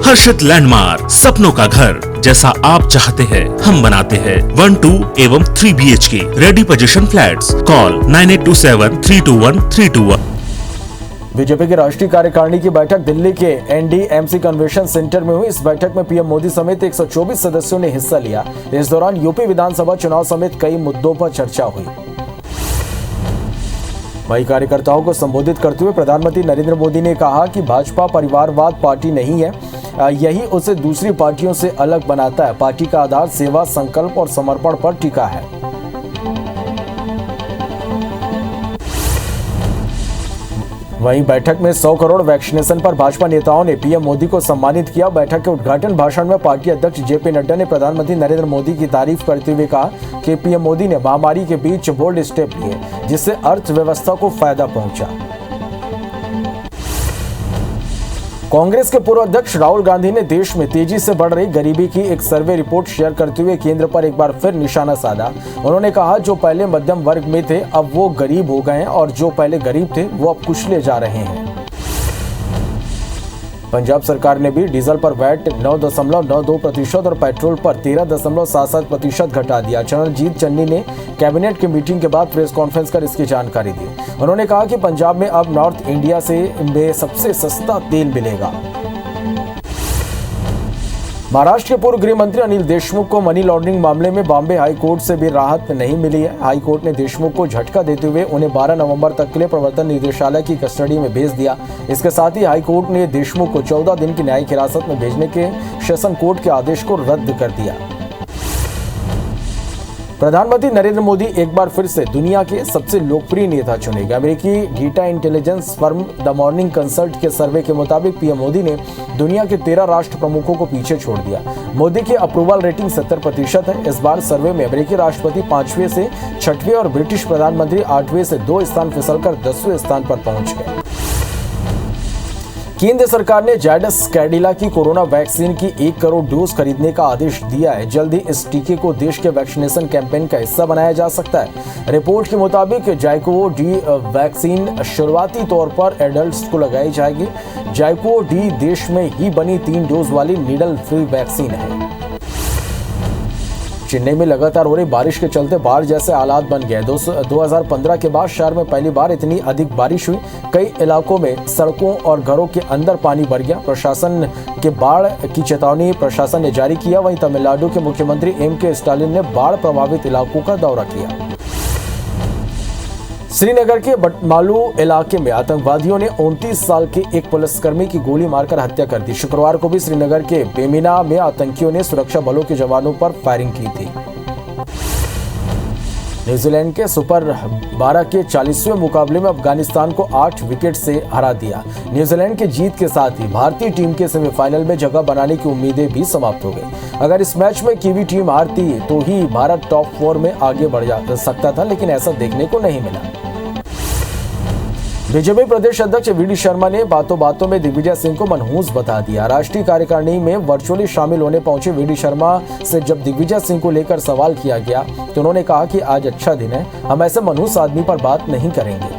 हर्षित landmark, सपनों का घर जैसा आप चाहते हैं हम बनाते हैं। 1, 2 एवं 3 BHK ready position flats. Call 9827321321। BJP की राष्ट्रीय कार्यकारिणी की बैठक दिल्ली के NDMC कन्वेंशन सेंटर में हुई। इस बैठक में पीएम मोदी समेत 124 सदस्यों ने हिस्सा लिया। इस दौरान यूपी विधानसभा चुनाव समेत कई मुद्दों पर चर्चा हुई। वहीं कार्यकर्ताओं को संबोधित करते हुए प्रधानमंत्री नरेंद्र मोदी ने कहा कि भाजपा परिवारवाद पार्टी नहीं है, यही उसे दूसरी पार्टियों से अलग बनाता है। पार्टी का आधार सेवा, संकल्प और समर्पण पर टिका है। वहीं बैठक में 100 करोड़ वैक्सीनेशन पर भाजपा नेताओं ने पीएम मोदी को सम्मानित किया। बैठक के उद्घाटन भाषण में पार्टी अध्यक्ष JP नड्डा ने प्रधानमंत्री नरेंद्र मोदी की तारीफ करते हुए कहा कि पीएम मोदी ने महामारी के बीच बोल्ड स्टेप लिए, जिससे अर्थव्यवस्था को फायदा पहुंचा। कांग्रेस के पूर्व अध्यक्ष राहुल गांधी ने देश में तेजी से बढ़ रही गरीबी की एक सर्वे रिपोर्ट शेयर करते हुए केंद्र पर एक बार फिर निशाना साधा। उन्होंने कहा, जो पहले मध्यम वर्ग में थे अब वो गरीब हो गए हैं और जो पहले गरीब थे वो अब कुचले जा रहे हैं। पंजाब सरकार ने भी डीजल पर वैट 9.92% और पेट्रोल पर 13.77% घटा दिया। चरणजीत चन्नी ने कैबिनेट की मीटिंग के बाद प्रेस कॉन्फ्रेंस कर इसकी जानकारी दी। उन्होंने कहा कि पंजाब में अब नॉर्थ इंडिया में सबसे सस्ता तेल मिलेगा। महाराष्ट्र के पूर्व गृह मंत्री अनिल देशमुख को मनी लॉन्ड्रिंग मामले में बॉम्बे हाई कोर्ट से भी राहत नहीं मिली है। हाई कोर्ट ने देशमुख को झटका देते हुए उन्हें 12 नवंबर तक के लिए प्रवर्तन निदेशालय की कस्टडी में भेज दिया। इसके साथ ही हाई कोर्ट ने देशमुख को 14 दिन की न्यायिक हिरासत में भेजने के सेशन कोर्ट के आदेश को रद्द कर दिया। प्रधानमंत्री नरेंद्र मोदी एक बार फिर से दुनिया के सबसे लोकप्रिय नेता चुने गए। अमेरिकी data intelligence firm the morning consult के सर्वे के मुताबिक पीएम मोदी ने दुनिया के 13 राष्ट्र प्रमुखों को पीछे छोड़ दिया। मोदी की अप्रूवल रेटिंग 70% है। इस बार सर्वे में अमेरिकी राष्ट्रपति 5वें से 6वें और ब्रिटिश प्रधानमंत्री 8वें से 2 स्थान फिसलकर 10वें स्थान पर पहुंच गए। केंद्र सरकार ने जायडस कैडिला की कोरोना वैक्सीन की 1 करोड़ डोज खरीदने का आदेश दिया है। जल्द ही इस टीके को देश के वैक्सीनेशन कैंपेन का हिस्सा बनाया जा सकता है। रिपोर्ट के मुताबिक जाइकोव डी वैक्सीन शुरुआती तौर पर एडल्ट्स को लगाई जाएगी। जाइकोव डी देश में ही बनी 3 डोज वाली नीडल फ्री वैक्सीन है। चेन्नई में लगातार हो रही बारिश के चलते बाढ़ जैसे हालात बन गए। 2015 के बाद शहर में पहली बार इतनी अधिक बारिश हुई। कई इलाकों में सड़कों और घरों के अंदर पानी भर गया। प्रशासन के बाढ़ की चेतावनी प्रशासन ने जारी किया। वहीं तमिलनाडु के मुख्यमंत्री MK स्टालिन ने बाढ़ प्रभावित इलाकों का दौरा किया। श्रीनगर के बटमालू इलाके में आतंकवादियों ने 29 साल के एक पुलिसकर्मी की गोली मारकर हत्या कर दी। शुक्रवार को भी श्रीनगर के बेमिना में आतंकियों ने सुरक्षा बलों के जवानों पर फायरिंग की थी। न्यूजीलैंड के सुपर 12 के 40वें मुकाबले में अफगानिस्तान को 8 विकेट से हरा दिया। न्यूजीलैंड के जीत के साथ ही भारतीय टीम के सेमीफाइनल में जगह बनाने की उम्मीदें भी समाप्त हो गई। अगर इस मैच में कीवी टीम हारती तो ही भारत टॉप 4 में आगे बढ़ जा सकता था, लेकिन ऐसा देखने को नहीं मिला। बीजेपी प्रदेश अध्यक्ष VD शर्मा ने बातों बातों में दिग्विजय सिंह को मनहूस बता दिया। राष्ट्रीय कार्यकारिणी में वर्चुअली शामिल होने पहुंचे VD शर्मा से जब दिग्विजय सिंह को लेकर सवाल किया गया तो उन्होंने कहा कि आज अच्छा दिन है, हम ऐसे मनहूस आदमी पर बात नहीं करेंगे।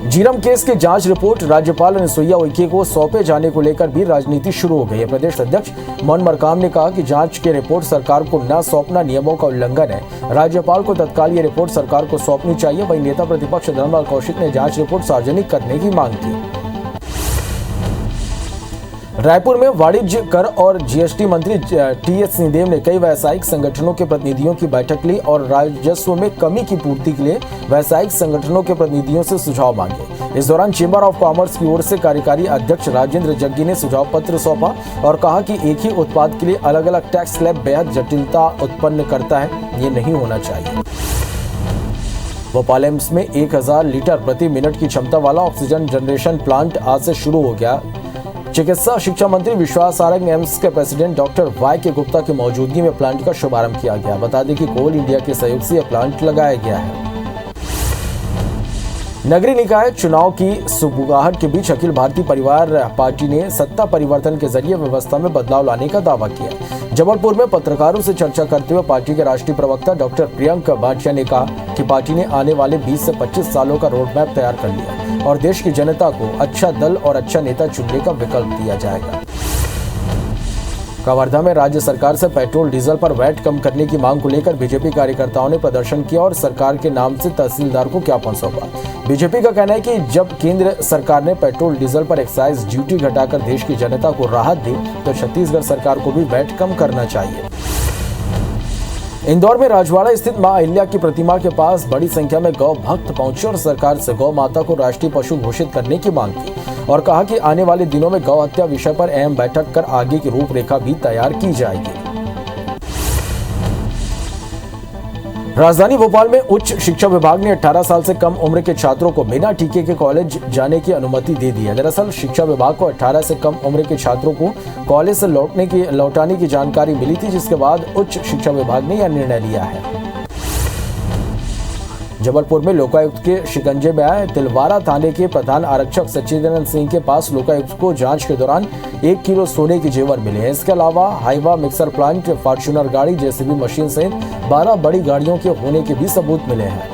झीरम केस की जांच रिपोर्ट राज्यपाल अनुसुईया उइके को सौंपे जाने को लेकर भी राजनीति शुरू हो गई है। प्रदेश अध्यक्ष मोहन मरकाम ने कहा कि जांच की रिपोर्ट सरकार को न सौंपना नियमों का उल्लंघन है। राज्यपाल को तत्काल ये रिपोर्ट सरकार को सौंपनी चाहिए। वहीं नेता प्रतिपक्ष धर्मलाल कौशिक ने जांच रिपोर्ट सार्वजनिक करने की मांग की। रायपुर में वाणिज्य कर और GST मंत्री TS सिंहदेव ने कई व्यावसायिक संगठनों के प्रतिनिधियों की बैठक ली और राजस्व में कमी की पूर्ति के लिए व्यावसायिक संगठनों के प्रतिनिधियों से सुझाव मांगे। इस दौरान चेंबर ऑफ कॉमर्स की ओर से कार्यकारी अध्यक्ष राजेंद्र जग्गी ने सुझाव पत्र सौंपा और कहा कि एक ही उत्पाद के लिए अलग अलग टैक्स स्लैब बेहद जटिलता उत्पन्न करता है, ये नहीं होना चाहिए। भोपाल एम्स में 1000 लीटर प्रति मिनट की क्षमता वाला ऑक्सीजन जनरेशन प्लांट आज से शुरू हो गया। चिकित्सा शिक्षा मंत्री विश्वास सारंग एम्स के प्रेसिडेंट डॉक्टर YK गुप्ता की मौजूदगी में प्लांट का शुभारंभ किया गया। बता दें कि कोल इंडिया के सहयोग से यह प्लांट लगाया गया है। नगरीय निकाय चुनाव की सुगबुगाहट के बीच अखिल भारतीय परिवार पार्टी ने सत्ता परिवर्तन के जरिए व्यवस्था में बदलाव लाने का दावा किया। जबलपुर में पत्रकारों से चर्चा करते हुए पार्टी के राष्ट्रीय प्रवक्ता डॉक्टर प्रियंक भाटिया ने कहा कि पार्टी ने आने वाले 20 से 25 सालों का रोड मैप तैयार कर लिया और देश की जनता को अच्छा दल और अच्छा नेता चुनने का विकल्प दिया जाएगा। कवर्धा में राज्य सरकार से पेट्रोल डीजल पर वैट कम करने की मांग को लेकर बीजेपी कार्यकर्ताओं ने प्रदर्शन किया और सरकार के नाम से तहसीलदार को ज्ञापन सौंपा। बीजेपी का कहना है कि जब केंद्र सरकार ने पेट्रोल डीजल पर एक्साइज ड्यूटी घटाकर देश की जनता को राहत दी तो छत्तीसगढ़ सरकार को भी वैट कम करना चाहिए। इंदौर में राजवाड़ा स्थित मां अहिल्या की प्रतिमा के पास बड़ी संख्या में गौ भक्त पहुंचे और सरकार से गौ माता को राष्ट्रीय पशु घोषित करने की मांग की और कहा कि आने वाले दिनों में गौ हत्या विषय पर अहम बैठक कर आगे की रूपरेखा भी तैयार की जाएगी। राजधानी भोपाल में उच्च शिक्षा विभाग ने 18 साल से कम उम्र के छात्रों को बिना टीके के कॉलेज जाने की अनुमति दे दी है। दरअसल शिक्षा विभाग को 18 से कम उम्र के छात्रों को कॉलेज से लौटाने की जानकारी मिली थी, जिसके बाद उच्च शिक्षा विभाग ने यह निर्णय लिया है। जबलपुर में लोकायुक्त के शिकंजे में आए तिलवारा थाने के प्रधान आरक्षक सच्चिदानंद सिंह के पास लोकायुक्त को जांच के दौरान 1 किलो सोने के जेवर मिले हैं। इसके अलावा हाइवा मिक्सर प्लांट, फॉर्च्यूनर गाड़ी, जेसीबी मशीन सहित 12 बड़ी गाड़ियों के होने के भी सबूत मिले हैं।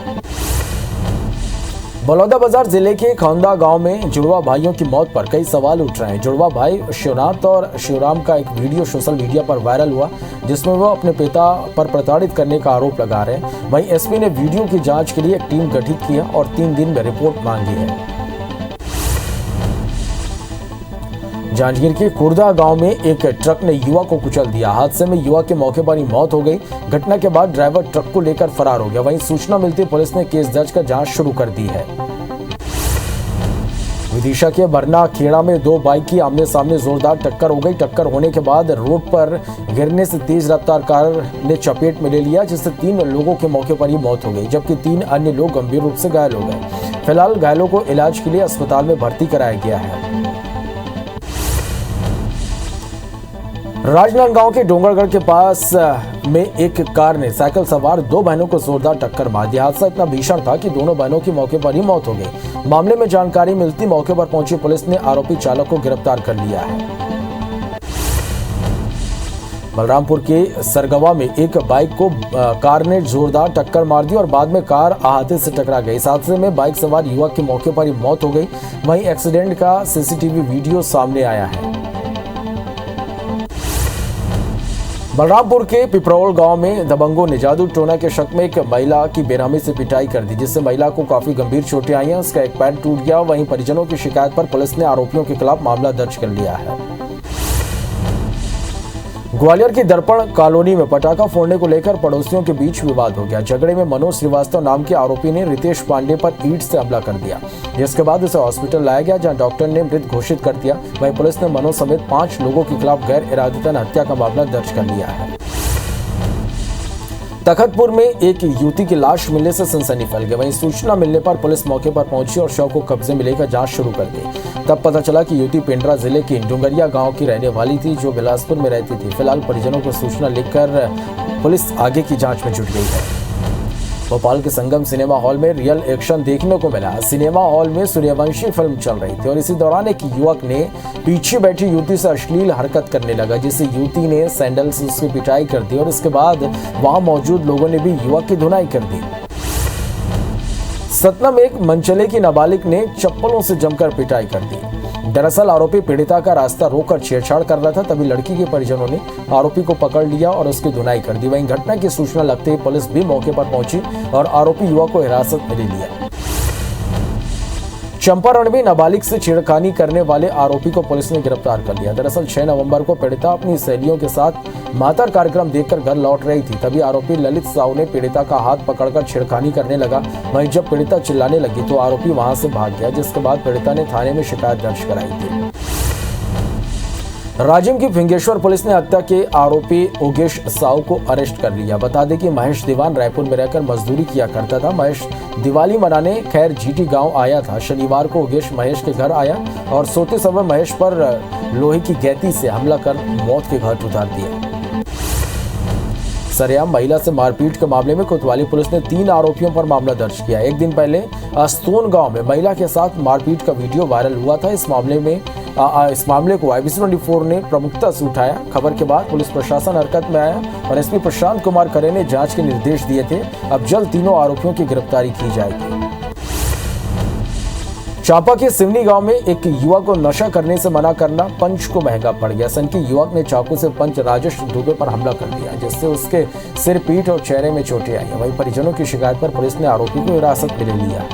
बलौदाबाजार जिले के खौंदा गांव में जुड़वा भाइयों की मौत पर कई सवाल उठ रहे हैं। जुड़वा भाई शिवनाथ और शिवराम का एक वीडियो सोशल मीडिया पर वायरल हुआ जिसमें वह अपने पिता पर प्रताड़ित करने का आरोप लगा रहे हैं। वहीं एसपी ने वीडियो की जांच के लिए एक टीम गठित की है और 3 दिन में रिपोर्ट मांगी है। जांजगीर के खुर्दा गांव में एक ट्रक ने युवक को कुचल दिया। हादसे में युवक के मौके पर ही मौत हो गई। घटना के बाद ड्राइवर ट्रक को लेकर फरार हो गया। वहीं सूचना मिलती पुलिस ने केस दर्ज कर जांच शुरू कर दी है। विदिशा के बरना खेड़ा में 2 बाइक की आमने सामने जोरदार टक्कर हो गई। टक्कर होने के बाद रोड पर गिरने से तेज रफ्तार कार ने चपेट में ले लिया, जिससे 3 लोगों के मौके पर ही मौत हो गई, जबकि 3 अन्य लोग गंभीर रूप से घायल हो गए। फिलहाल घायलों को इलाज के लिए अस्पताल में भर्ती कराया गया है। राजनांदगांव के डोंगरगढ़ के पास में एक कार ने साइकिल सवार 2 बहनों को जोरदार टक्कर मार दी। हादसा इतना भीषण था कि दोनों बहनों की मौके पर ही मौत हो गई। मामले में जानकारी मिलती मौके पर पहुंची पुलिस ने आरोपी चालक को गिरफ्तार कर लिया है। बलरामपुर के सरगवा में एक बाइक को कार ने जोरदार टक्कर मार दी और बाद में कार अहाते से टकरा गई। इस हादसे में बाइक सवार युवक की मौके पर ही मौत हो गई। वहीं एक्सीडेंट का सीसीटीवी वीडियो सामने आया है। बलरामपुर के पिपरौल गांव में दबंगों ने जादू टोना के शक में एक महिला की बेरहमी से पिटाई कर दी, जिससे महिला को काफी गंभीर चोटें आई हैं। उसका एक पैर टूट गया। वहीं परिजनों की शिकायत पर पुलिस ने आरोपियों के खिलाफ मामला दर्ज कर लिया है। ग्वालियर की दर्पण कॉलोनी में पटाखा फोड़ने को लेकर पड़ोसियों के बीच विवाद हो गया। झगड़े में मनोज श्रीवास्तव नाम के आरोपी ने रितेश पांडे पर ईंट से हमला कर दिया, जिसके बाद उसे हॉस्पिटल लाया गया, जहां डॉक्टर ने मृत घोषित कर दिया। वहीं पुलिस ने मनोज समेत 5 लोगों के खिलाफ गैर इरादतन हत्या का मामला दर्ज कर लिया है। तखतपुर में एक युवती की लाश मिलने से सनसनी फैल गई। वहीं सूचना मिलने पर पुलिस मौके पर पहुंची और शव को कब्जे में लेकर जांच शुरू कर दी। तब पता चला कि युवती पेंड्रा जिले के डुंगरिया गांव की रहने वाली थी, जो बिलासपुर में रहती थी। फिलहाल परिजनों को सूचना लिखकर पुलिस आगे की जांच में जुट गई है। भोपाल के संगम सिनेमा हॉल में रियल एक्शन देखने को मिला। सिनेमा हॉल में सूर्यवंशी फिल्म चल रही थी और इसी दौरान एक युवक ने पीछे बैठी युवती से अश्लील हरकत करने लगा, जिससे युवती ने सैंडल से उसकी पिटाई कर दी और इसके बाद वहां मौजूद लोगों ने भी युवक की धुनाई कर दी। सतना में एक मनचले की नाबालिग ने चप्पलों से जमकर पिटाई कर दी। दरअसल आरोपी पीड़िता का रास्ता रोककर छेड़छाड़ कर रहा था, तभी लड़की के परिजनों ने आरोपी को पकड़ लिया और उसकी धुनाई कर दी। वहीं घटना की सूचना लगते ही पुलिस भी मौके पर पहुंची और आरोपी युवक को हिरासत में ले लिया। चंपारण में नाबालिग से छेड़खानी करने वाले आरोपी को पुलिस ने गिरफ्तार कर लिया। दरअसल 6 नवंबर को पीड़िता अपनी सहेलियों के साथ मातर कार्यक्रम देखकर घर लौट रही थी, तभी आरोपी ललित साहू ने पीड़िता का हाथ पकड़कर छेड़खानी करने लगा। वहीं जब पीड़िता चिल्लाने लगी तो आरोपी वहां से भाग गया, जिसके बाद पीड़िता ने थाने में शिकायत दर्ज कराई थी। राजिम की फिंगेश्वर पुलिस ने हत्या के आरोपी ओगेश साहू को अरेस्ट कर लिया। बता दें कि महेश दीवान रायपुर में रहकर मजदूरी किया करता था। महेश दिवाली मनाने खैर जीटी गांव आया था। शनिवार को ओगेश महेश के घर आया और सोते समय महेश पर लोहे की गैती से हमला कर मौत के घाट उतार दिया। सरेआम महिला से मारपीट के मामले में कोतवाली पुलिस ने 3 आरोपियों पर मामला दर्ज किया। एक दिन पहले स्तोन गांव में महिला के साथ मारपीट का वीडियो वायरल हुआ था। इस मामले को IBC 24 ने प्रमुखता से उठाया। खबर के बाद पुलिस प्रशासन हरकत में आया और SP प्रशांत कुमार खरे ने जांच के निर्देश दिए थे। अब जल्द तीनों आरोपियों की गिरफ्तारी की जाएगी। चांपा के सिवनी गांव में एक युवक को नशा करने से मना करना पंच को महंगा पड़ गया। सनकी युवक ने चाकू से पंच राजेश दुबे पर हमला कर दिया, जिससे उसके सिर, पीठ और चेहरे में चोटें आई। वहीं परिजनों की शिकायत पर पुलिस ने आरोपी को हिरासत में ले लिया।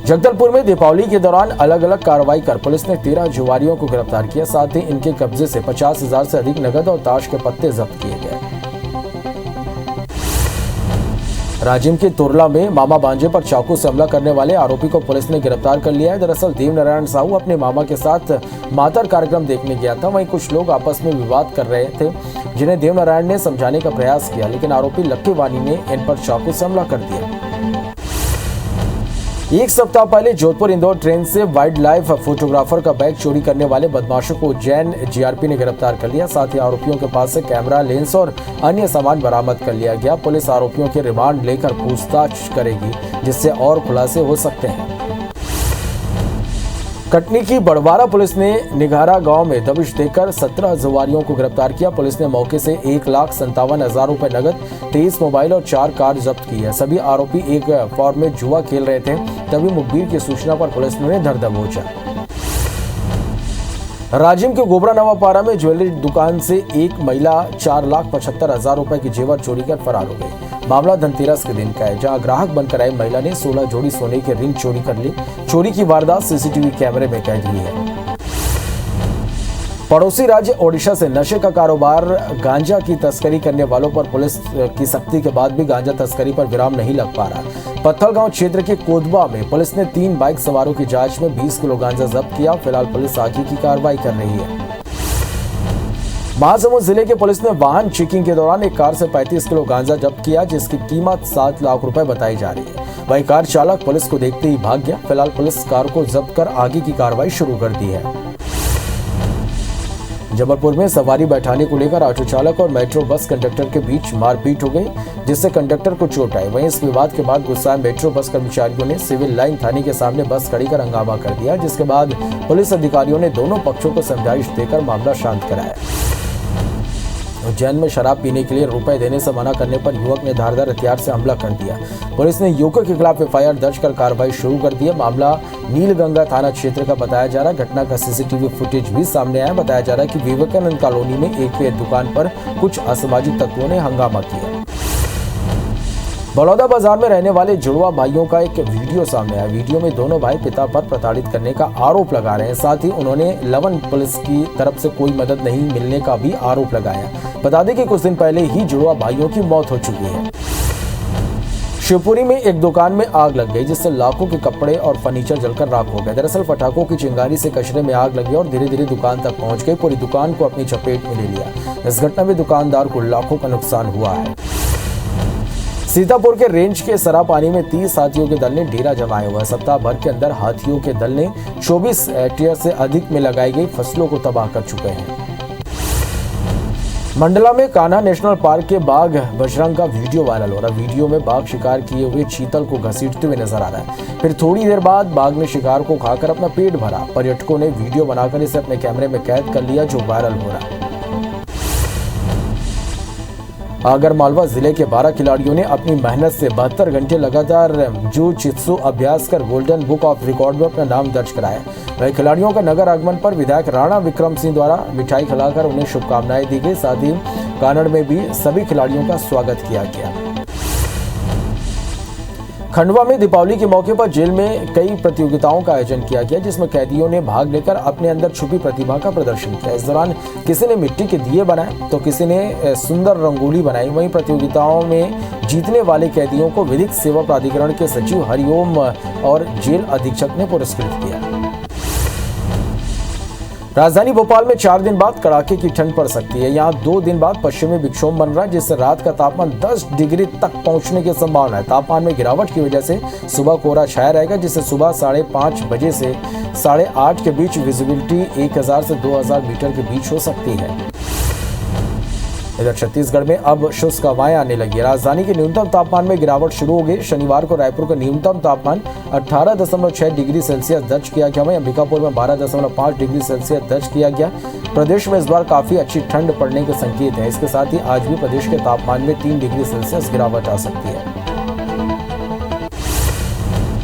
जगदलपुर में दीपावली के दौरान अलग अलग कार्रवाई कर पुलिस ने 13 जुआरियों को गिरफ्तार किया। साथ ही इनके कब्जे से 50,000 से अधिक नकद और ताश के पत्ते जब्त किए गए। राजिम के तुरला में मामा भांजे पर चाकू से हमला करने वाले आरोपी को पुलिस ने गिरफ्तार कर लिया है। दरअसल देवनारायण साहू अपने मामा के साथ मातर कार्यक्रम देखने गया था। वहीं कुछ लोग आपस में विवाद कर रहे थे, जिन्हें देवनारायण ने समझाने का प्रयास किया, लेकिन आरोपी लक्की वानी ने इन पर चाकू से हमला कर दिया। एक सप्ताह पहले जोधपुर इंदौर ट्रेन से वाइल्ड लाइफ फोटोग्राफर का बैग चोरी करने वाले बदमाशों को उज्जैन GRP ने गिरफ्तार कर लिया। साथ ही आरोपियों के पास से कैमरा, लेंस और अन्य सामान बरामद कर लिया गया। पुलिस आरोपियों के रिमांड लेकर पूछताछ करेगी, जिससे और खुलासे हो सकते हैं। कटनी की बड़वारा पुलिस ने निघारा गांव में दबिश देकर 17 जुआरियों को गिरफ्तार किया। पुलिस ने मौके से 1,57,000 रुपए नगद, 23 मोबाइल और 4 कार जब्त की है। सभी आरोपी एक फॉर्म में जुआ खेल रहे थे, तभी मुखबिर की सूचना पर पुलिस ने धर दबोचा। राजिम के गोबरा नवापारा में ज्वेलरी दुकान से एक महिला 4,75,000 रुपए की जेवर चोरी कर फरार हो गई। मामला धनतेरस के दिन का है, जहां ग्राहक बनकर आई महिला ने 16 जोड़ी सोने के रिंग चोरी कर ली। चोरी की वारदात CCTV कैमरे में कैद हुई है। पड़ोसी राज्य ओडिशा से नशे का कारोबार, गांजा की तस्करी करने वालों पर पुलिस की सख्ती के बाद भी गांजा तस्करी पर विराम नहीं लग पा रहा। पत्थलगांव क्षेत्र के कोदबा में पुलिस ने 3 बाइक सवारों की जांच में 20 किलो गांजा जब्त किया। फिलहाल पुलिस आगे की कार्रवाई कर रही है। महासमुंद जिले के पुलिस ने वाहन चेकिंग के दौरान एक कार से 35 किलो गांजा जब्त किया, जिसकी कीमत 7 लाख रुपए बताई जा रही है। वही कार चालक पुलिस को देखते ही भाग गया। फिलहाल पुलिस कार को जब्त कर आगे की कार्रवाई शुरू कर दी है। जबलपुर में सवारी बैठाने को लेकर ऑटो चालक और मेट्रो बस कंडक्टर के बीच मारपीट हो गई, जिससे कंडक्टर को चोट आई। वहीं इस विवाद के बाद गुस्साए मेट्रो बस कर्मचारियों ने सिविल लाइन थाने के सामने बस खड़ी कर हंगामा कर दिया, जिसके बाद पुलिस अधिकारियों ने दोनों पक्षों को समझाइश देकर मामला शांत कराया। उज्जैन में शराब पीने के लिए रुपए देने से मना करने पर युवक ने धारदार हथियार से हमला कर दिया। पुलिस ने युवक के खिलाफ FIR दर्ज कर कार्रवाई शुरू कर दी है। मामला नीलगंगा थाना क्षेत्र का बताया जा रहा है। घटना का CCTV फुटेज भी सामने आया। बताया जा रहा है कि विवेकानंद कॉलोनी में एक दुकान पर कुछ असामाजिक तत्वों ने हंगामा किया। बड़ौदा बाजार में रहने वाले जुड़वा भाइयों का एक वीडियो सामने आया। वीडियो में दोनों भाई पिता पर प्रताड़ित करने का आरोप लगा रहे हैं। साथ ही उन्होंने लवन पुलिस की तरफ से कोई मदद नहीं मिलने का भी आरोप लगाया। बता दें कि कुछ दिन पहले ही जुड़वा भाइयों की मौत हो चुकी है। शिवपुरी में एक दुकान में आग लग गई, जिससे लाखों के कपड़े और फर्नीचर जलकर राख हो गए। दरअसल पटाखों की चिंगारी से कचरे में आग लगी और धीरे धीरे दुकान तक पहुंच गई। पूरी दुकान को अपनी चपेट में ले लिया। इस घटना में दुकानदार को लाखों का नुकसान हुआ है। सीतापुर के रेंज के सरापानी में 30 हाथियों के दल ने डेरा जमाया हुआ है। सप्ताह भर के अंदर हाथियों के दल ने 24 हेक्टेयर से अधिक में लगाई गई फसलों को तबाह कर चुके हैं। मंडला में कान्हा नेशनल पार्क के बाघ बजरंग का वीडियो वायरल हो रहा है। वीडियो में बाघ शिकार किए हुए चीतल को घसीटते हुए नजर आ रहा है। फिर थोड़ी देर बाद बाघ ने शिकार को खाकर अपना पेट भरा। पर्यटकों ने वीडियो बनाकर इसे अपने कैमरे में कैद कर लिया, जो वायरल हो रहा है। आगरमालवा जिले के 12 खिलाड़ियों ने अपनी मेहनत से 72 घंटे लगातार जिu-जित्सु अभ्यास कर गोल्डन बुक ऑफ रिकॉर्ड में अपना नाम दर्ज कराया। वही खिलाड़ियों का नगर आगमन पर विधायक राणा विक्रम सिंह द्वारा मिठाई खिलाकर उन्हें शुभकामनाएं दी गई। साथ ही कानड़ में भी सभी खिलाड़ियों का स्वागत किया गया। खंडवा में दीपावली के मौके पर जेल में कई प्रतियोगिताओं का आयोजन किया गया, जिसमें कैदियों ने भाग लेकर अपने अंदर छुपी प्रतिभा का प्रदर्शन किया। इस दौरान किसी ने मिट्टी के दिए बनाए तो किसी ने सुंदर रंगोली बनाई। वहीं प्रतियोगिताओं में जीतने वाले कैदियों को विधिक सेवा प्राधिकरण के सचिव हरिओम और जेल अधीक्षक ने पुरस्कृत किया। राजधानी भोपाल में 4 दिन बाद कड़ाके की ठंड पड़ सकती है। यहाँ 2 दिन बाद पश्चिमी विक्षोभ बन रहा है, जिससे रात का तापमान 10 डिग्री तक पहुंचने की संभावना है। तापमान में गिरावट की वजह से सुबह कोहरा छाया रहेगा, जिससे सुबह 5:30 बजे से 8:30 के बीच विजिबिलिटी 1000 से 2000 मीटर के बीच हो सकती है। इधर छत्तीसगढ़ में अब शुष्क हवाएं आने लगी। राजधानी के न्यूनतम तापमान में गिरावट शुरू हो गई। शनिवार को रायपुर का न्यूनतम तापमान 18.6 डिग्री सेल्सियस दर्ज किया गया। वहीं अंबिकापुर में 12.5 डिग्री सेल्सियस दर्ज किया गया। प्रदेश में इस बार काफी अच्छी ठंड पड़ने के संकेत हैं। इसके साथ ही आज भी प्रदेश के तापमान में 3 डिग्री सेल्सियस गिरावट आ सकती है।